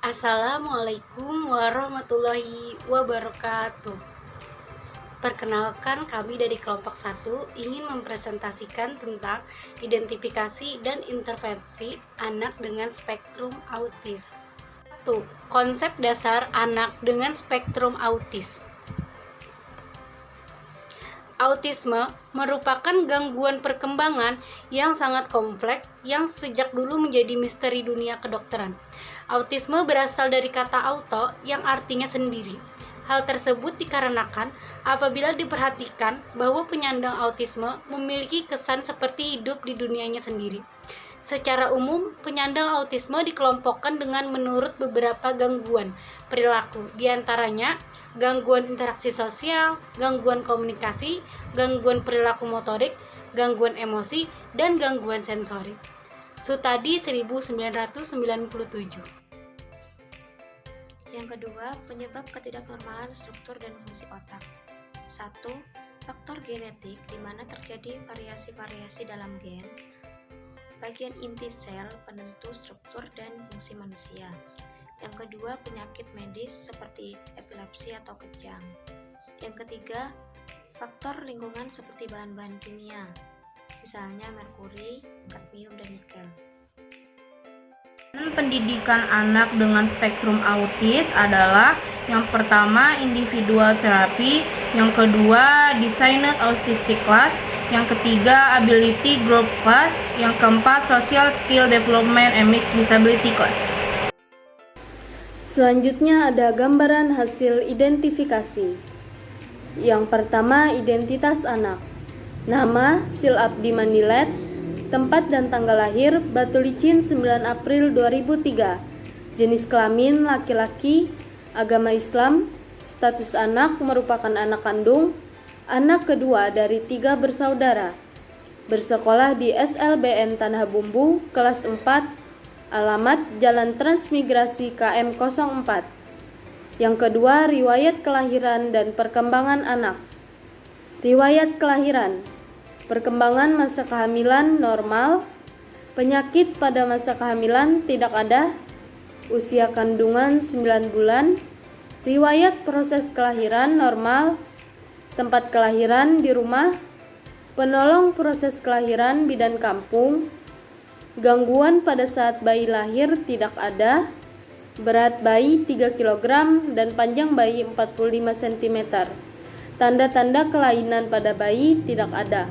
Assalamualaikum warahmatullahi wabarakatuh. Perkenalkan, kami dari kelompok 1 ingin mempresentasikan tentang identifikasi dan intervensi anak dengan spektrum autis. 1. Konsep dasar anak dengan spektrum autis. Autisme merupakan gangguan perkembangan yang sangat kompleks yang sejak dulu menjadi misteri dunia kedokteran. Autisme berasal dari kata auto yang artinya sendiri. Hal tersebut dikarenakan apabila diperhatikan bahwa penyandang autisme memiliki kesan seperti hidup di dunianya sendiri. Secara umum, penyandang autisme dikelompokkan dengan menurut beberapa gangguan perilaku, diantaranya gangguan interaksi sosial, gangguan komunikasi, gangguan perilaku motorik, gangguan emosi, dan gangguan sensori. Sutadi 1997. Yang kedua, penyebab ketidaknormalan struktur dan fungsi otak. 1. Faktor genetik, di mana terjadi variasi-variasi dalam gen, bagian inti sel penentu struktur dan fungsi manusia. Yang kedua, penyakit medis seperti epilepsi atau kejang. Yang ketiga, faktor lingkungan seperti bahan-bahan kimia, misalnya merkuri, kadmium, dan nikel. Pendidikan anak dengan spektrum autis adalah yang pertama individual therapy, yang kedua designer autistic class, yang ketiga ability group class, yang keempat social skill development and mixed disability class. Selanjutnya ada gambaran hasil identifikasi. Yang pertama, identitas anak. Nama Sil Abdi Manilet. Tempat dan tanggal lahir Batu Licin 9 April 2003. Jenis kelamin laki-laki, agama Islam, status anak merupakan anak kandung, anak kedua dari 3 bersaudara. Bersekolah di SLBN Tanah Bumbu kelas 4, alamat Jalan Transmigrasi KM 04. Yang kedua, riwayat kelahiran dan perkembangan anak. Riwayat kelahiran. Perkembangan masa kehamilan normal, penyakit pada masa kehamilan tidak ada, usia kandungan 9 bulan, riwayat proses kelahiran normal, tempat kelahiran di rumah, penolong proses kelahiran bidan kampung, gangguan pada saat bayi lahir tidak ada, berat bayi 3 kg dan panjang bayi 45 cm. Tanda-tanda kelainan pada bayi tidak ada.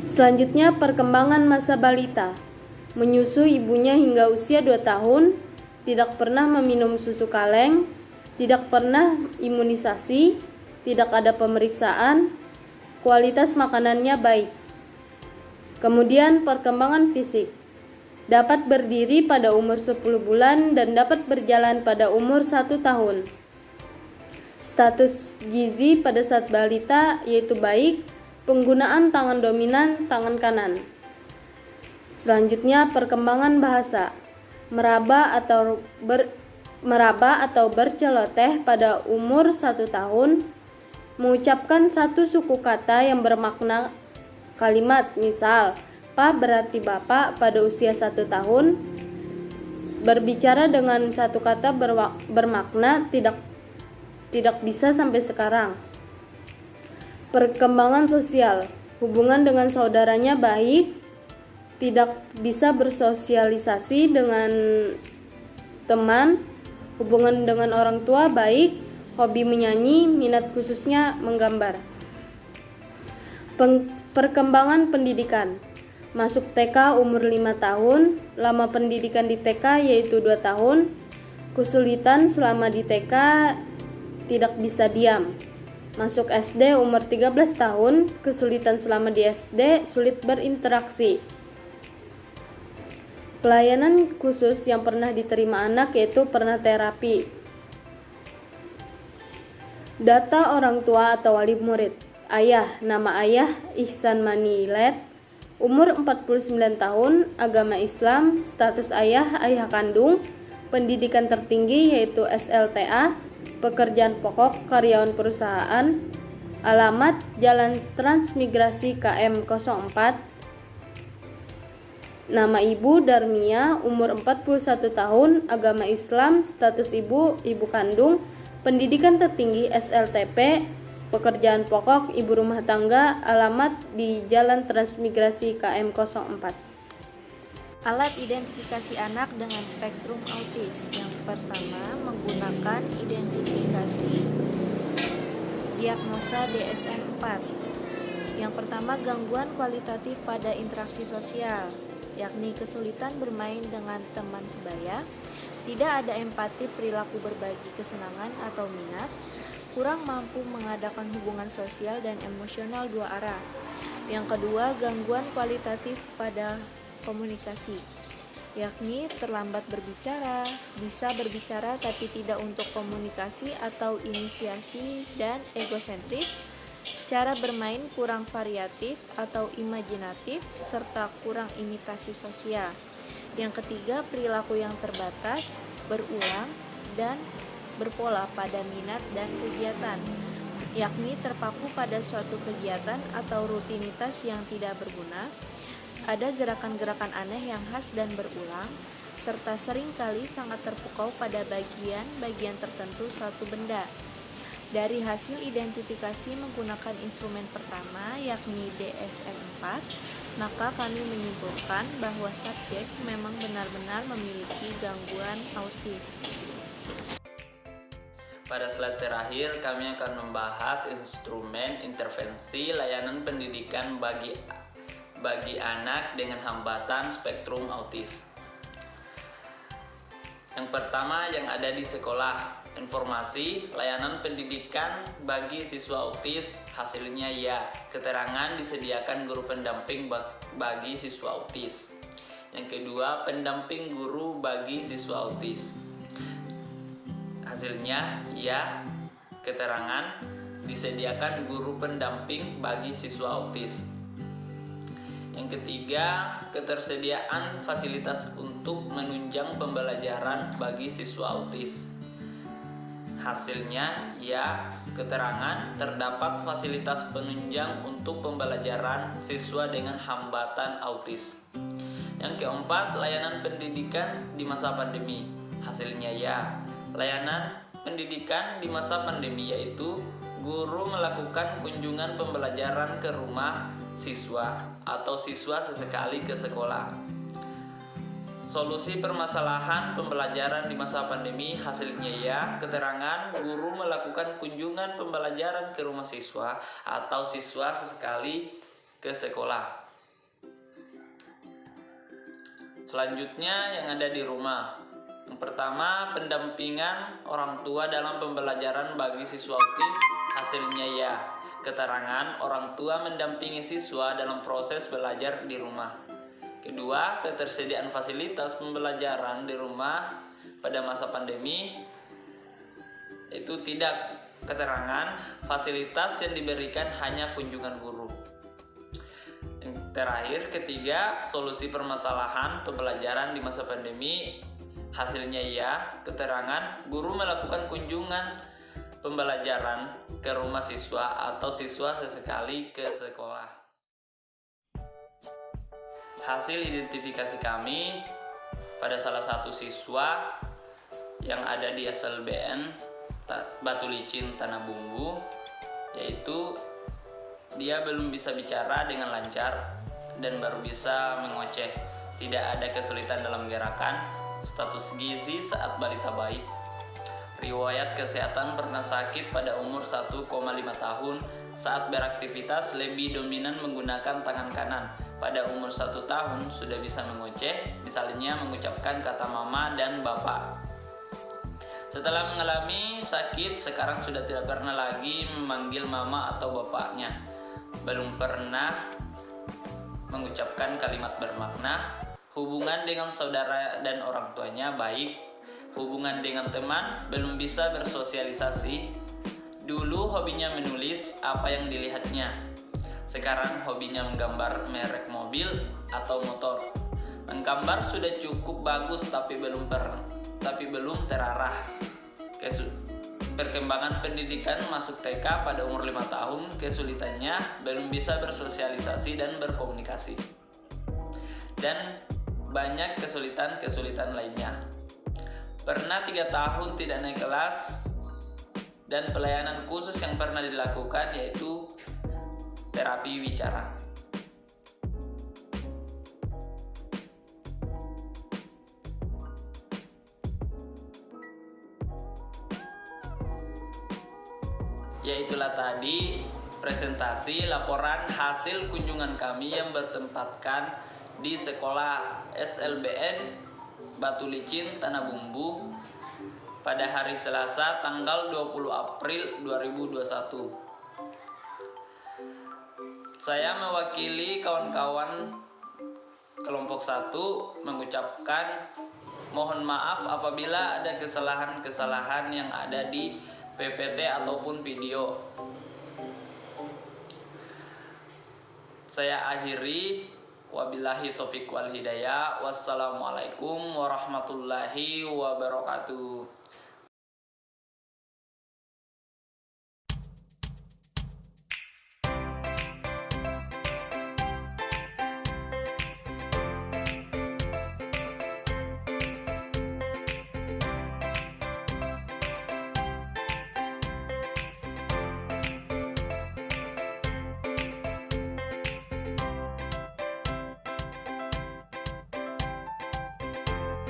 Selanjutnya, perkembangan masa balita. Menyusui ibunya hingga usia 2 tahun, tidak pernah meminum susu kaleng, tidak pernah imunisasi, tidak ada pemeriksaan, kualitas makanannya baik. Kemudian perkembangan fisik. Dapat berdiri pada umur 10 bulan dan dapat berjalan pada umur 1 tahun. Status gizi pada saat balita yaitu baik, penggunaan tangan dominan, tangan kanan. Selanjutnya perkembangan bahasa. Meraba atau berceloteh pada umur 1 tahun, mengucapkan satu suku kata yang bermakna kalimat, misal Pa berarti bapak pada usia 1 tahun, berbicara dengan satu kata bermakna tidak bisa sampai sekarang. Perkembangan sosial, hubungan dengan saudaranya baik, tidak bisa bersosialisasi dengan teman, hubungan dengan orang tua baik, hobi menyanyi, minat khususnya menggambar. Perkembangan pendidikan, masuk TK umur 5 tahun, lama pendidikan di TK yaitu 2 tahun, kesulitan selama di TK tidak bisa diam. Masuk SD umur 13 tahun, kesulitan selama di SD, sulit berinteraksi. Pelayanan khusus yang pernah diterima anak yaitu pernah terapi. Data orang tua atau wali murid. Ayah, nama ayah Ihsan Manilet, umur 49 tahun, agama Islam, status ayah kandung, pendidikan tertinggi yaitu SLTA, pekerjaan pokok karyawan perusahaan, alamat Jalan Transmigrasi KM 04, Nama ibu Darmia, umur 41 tahun, agama Islam, status ibu kandung, pendidikan tertinggi SLTP, pekerjaan pokok ibu rumah tangga, alamat di Jalan Transmigrasi KM 04. Alat identifikasi anak dengan spektrum autis. Yang pertama, menggunakan identifikasi diagnosa DSM-4. Yang pertama, gangguan kualitatif pada interaksi sosial, yakni kesulitan bermain dengan teman sebaya, tidak ada empati perilaku berbagi kesenangan atau minat, kurang mampu mengadakan hubungan sosial dan emosional dua arah. Yang kedua, gangguan kualitatif pada komunikasi, yakni terlambat berbicara, bisa berbicara tapi tidak untuk komunikasi atau inisiasi, dan egosentris, cara bermain kurang variatif atau imajinatif, serta kurang imitasi sosial. Yang ketiga, perilaku yang terbatas, berulang, dan berpola pada minat dan kegiatan, yakni terpaku pada suatu kegiatan atau rutinitas yang tidak berguna, ada gerakan-gerakan aneh yang khas dan berulang, serta seringkali sangat terpukau pada bagian-bagian tertentu suatu benda. Dari hasil identifikasi menggunakan instrumen pertama, yakni DSM-4, maka kami menyimpulkan bahwa subjek memang benar-benar memiliki gangguan autis. Pada slide terakhir, kami akan membahas instrumen intervensi layanan pendidikan bagi anak dengan hambatan spektrum autis. Yang pertama, yang ada di sekolah. Informasi layanan pendidikan bagi siswa autis, hasilnya ya. Keterangan disediakan guru pendamping bagi siswa autis. Yang kedua, pendamping guru bagi siswa autis, hasilnya ya. Keterangan disediakan guru pendamping bagi siswa autis. Yang ketiga, ketersediaan fasilitas untuk menunjang pembelajaran bagi siswa autis, hasilnya ya. Keterangan terdapat fasilitas penunjang untuk pembelajaran siswa dengan hambatan autis. Yang keempat, layanan pendidikan di masa pandemi, hasilnya ya. Layanan pendidikan di masa pandemi yaitu guru melakukan kunjungan pembelajaran ke rumah siswa atau siswa sesekali ke sekolah. Solusi permasalahan pembelajaran di masa pandemi, hasilnya ya. Keterangan guru melakukan kunjungan pembelajaran ke rumah siswa atau siswa sesekali ke sekolah. Selanjutnya, yang ada di rumah. Yang pertama, pendampingan orang tua dalam pembelajaran bagi siswa autis, hasilnya ya. Keterangan orang tua mendampingi siswa dalam proses belajar di rumah. Kedua, ketersediaan fasilitas pembelajaran di rumah pada masa pandemi, itu tidak. Keterangan fasilitas yang diberikan hanya kunjungan guru. Yang terakhir, ketiga, solusi permasalahan pembelajaran di masa pandemi, hasilnya ya. Keterangan guru melakukan kunjungan pembelajaran ke rumah siswa atau siswa sesekali ke sekolah. Hasil identifikasi kami pada salah satu siswa yang ada di SLBN Batu Licin Tanah Bumbu, yaitu dia belum bisa bicara dengan lancar dan baru bisa mengoceh, tidak ada kesulitan dalam gerakan, status gizi saat balita baik, riwayat kesehatan pernah sakit pada umur 1,5 tahun, saat beraktivitas lebih dominan menggunakan tangan kanan. Pada umur 1 tahun sudah bisa mengoceh, misalnya mengucapkan kata mama dan bapak. Setelah mengalami sakit, sekarang sudah tidak pernah lagi memanggil mama atau bapaknya. Belum pernah mengucapkan kalimat bermakna. Hubungan dengan saudara dan orang tuanya baik. Hubungan dengan teman belum bisa bersosialisasi. Dulu hobinya menulis apa yang dilihatnya. Sekarang hobinya menggambar merek mobil atau motor. Menggambar sudah cukup bagus tapi belum terarah. Perkembangan pendidikan masuk TK pada umur 5 tahun, kesulitannya belum bisa bersosialisasi dan berkomunikasi. Dan banyak kesulitan-kesulitan lainnya. Pernah 3 tahun tidak naik kelas, dan pelayanan khusus yang pernah dilakukan yaitu terapi wicara. Yaitulah tadi presentasi laporan hasil kunjungan kami yang bertempatkan di sekolah SLBN Batu Licin Tanah Bumbu pada hari Selasa tanggal 20 April 2021. Saya mewakili kawan-kawan kelompok 1 mengucapkan mohon maaf apabila ada kesalahan-kesalahan yang ada di PPT ataupun video. Saya akhiri, wabillahi taufiq wal hidayah. Wassalamualaikum warahmatullahi wabarakatuh.